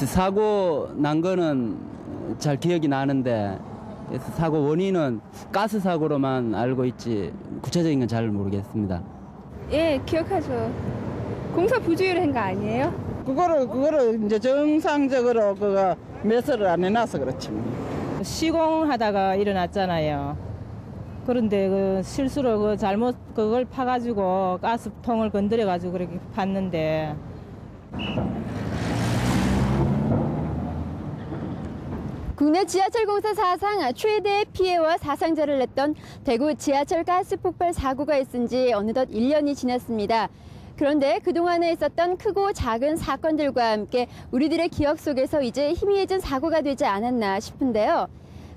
사고 난 거는 잘 기억이 나는데 사고 원인은 가스 사고로만 알고 있지 구체적인 건 잘 모르겠습니다. 예, 기억하죠. 공사 부주의를 한 거 아니에요? 그거를 이제 정상적으로 그거 매설을 안 해놔서 그렇지. 시공하다가 일어났잖아요. 그런데 그 실수로 그 잘못 그걸 파가지고 가스통을 건드려가지고 그렇게 봤는데. 국내 지하철 공사 사상 최대의 피해와 사상자를 냈던 대구 지하철 가스 폭발 사고가 있은 지 어느덧 1년이 지났습니다. 그런데 그동안에 있었던 크고 작은 사건들과 함께 우리들의 기억 속에서 이제 희미해진 사고가 되지 않았나 싶은데요.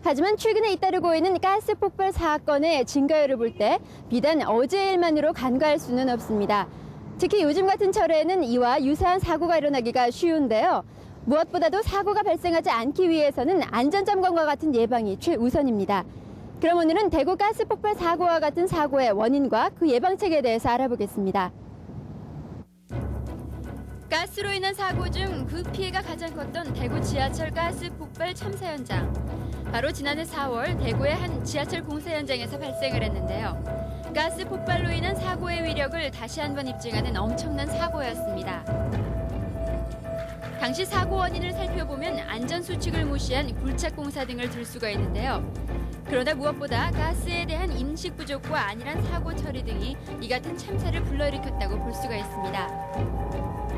하지만 최근에 잇따르고 있는 가스 폭발 사건의 증가율을 볼 때 비단 어제 일만으로 간과할 수는 없습니다. 특히 요즘 같은 철에는 이와 유사한 사고가 일어나기가 쉬운데요. 무엇보다도 사고가 발생하지 않기 위해서는 안전점검과 같은 예방이 최우선입니다. 그럼 오늘은 대구 가스 폭발 사고와 같은 사고의 원인과 그 예방책에 대해서 알아보겠습니다. 가스로 인한 사고 중 그 피해가 가장 컸던 대구 지하철 가스 폭발 참사 현장. 바로 지난해 4월 대구의 한 지하철 공사 현장에서 발생을 했는데요. 가스 폭발로 인한 사고의 위력을 다시 한번 입증하는 엄청난 사고였습니다. 당시 사고 원인을 살펴보면 안전수칙을 무시한 굴착 공사 등을 들 수가 있는데요. 그러나 무엇보다 가스에 대한 인식 부족과 안일한 사고 처리 등이 이 같은 참사를 불러일으켰다고 볼 수가 있습니다.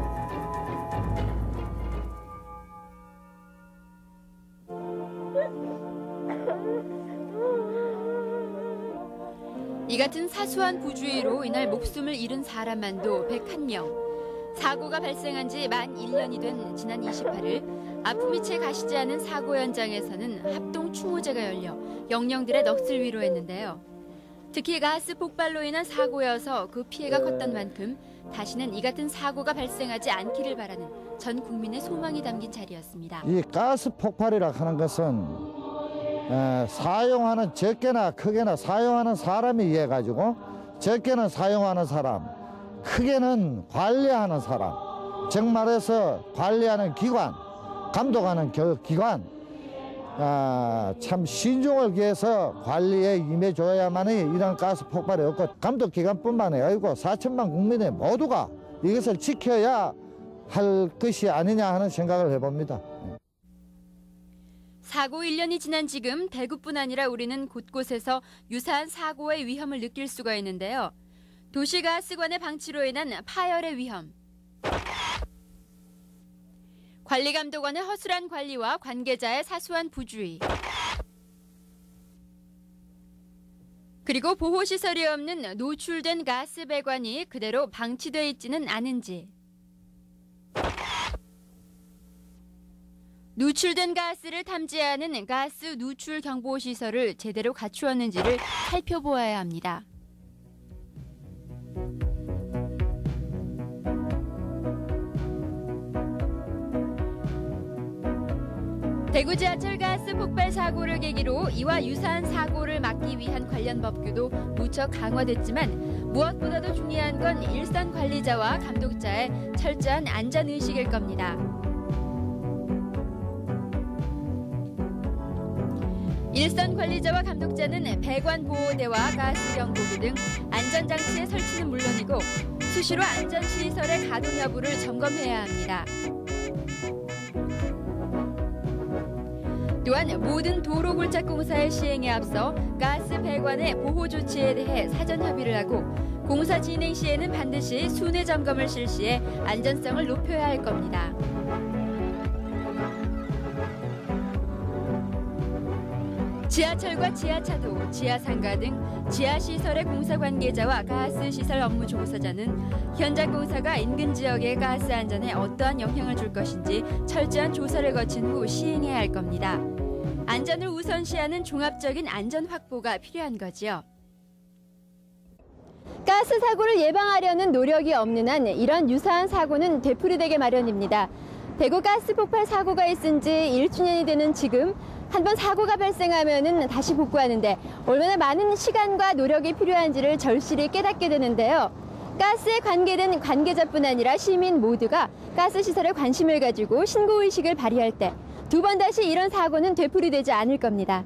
이 같은 사소한 부주의로 이날 목숨을 잃은 사람만도 101명. 사고가 발생한 지 만 1년이 된 지난 28일 아픔이 채 가시지 않은 사고 현장에서는 합동 추모제가 열려 영령들의 넋을 위로했는데요. 특히 가스 폭발로 인한 사고여서 그 피해가 컸던 만큼 다시는 이 같은 사고가 발생하지 않기를 바라는 전 국민의 소망이 담긴 자리였습니다. 이 가스 폭발이라 하는 것은 사용하는 적게나 크게나 사용하는 사람이 이해 가지고 적게는 사용하는 사람, 크게는 관리하는 사람, 즉 말해서 관리하는 기관, 감독하는 기관, 참 신중을 기해서 관리에 임해줘야만이 이런 가스 폭발이 없고 감독 기관뿐만 아니고 4천만 국민의 모두가 이것을 지켜야 할 것이 아니냐 하는 생각을 해봅니다. 사고 1년이 지난 지금 대구뿐 아니라 우리는 곳곳에서 유사한 사고의 위험을 느낄 수가 있는데요. 도시가스관의 방치로 인한 파열의 위험, 관리감독원의 허술한 관리와 관계자의 사소한 부주의, 그리고 보호시설이 없는 노출된 가스 배관이 그대로 방치돼 있지는 않은지, 누출된 가스를 탐지하는 가스 누출 경보 시설을 제대로 갖추었는지를 살펴보아야 합니다. 대구 지하철 가스 폭발 사고를 계기로 이와 유사한 사고를 막기 위한 관련 법규도 무척 강화됐지만 무엇보다도 중요한 건 일선 관리자와 감독자의 철저한 안전의식일 겁니다. 일선 관리자와 감독자는 배관 보호대와 가스 경보기 등 안전장치의 설치는 물론이고 수시로 안전시설의 가동 여부를 점검해야 합니다. 또한 모든 도로 굴착 공사의 시행에 앞서 가스 배관의 보호 조치에 대해 사전 협의를 하고 공사 진행 시에는 반드시 순회 점검을 실시해 안전성을 높여야 할 겁니다. 지하철과 지하차도, 지하상가 등 지하시설의 공사 관계자와 가스시설 업무 조사자는 현장 공사가 인근 지역의 가스 안전에 어떠한 영향을 줄 것인지 철저한 조사를 거친 후 시행해야 할 겁니다. 안전을 우선시하는 종합적인 안전 확보가 필요한 거지요. 가스 사고를 예방하려는 노력이 없는 한 이런 유사한 사고는 되풀이되게 마련입니다. 대구 가스 폭발 사고가 있은 지 1주년이 되는 지금 한번 사고가 발생하면은 다시 복구하는데 얼마나 많은 시간과 노력이 필요한지를 절실히 깨닫게 되는데요. 가스에 관계된 관계자뿐 아니라 시민 모두가 가스 시설에 관심을 가지고 신고의식을 발휘할 때 두 번 다시 이런 사고는 되풀이되지 않을 겁니다.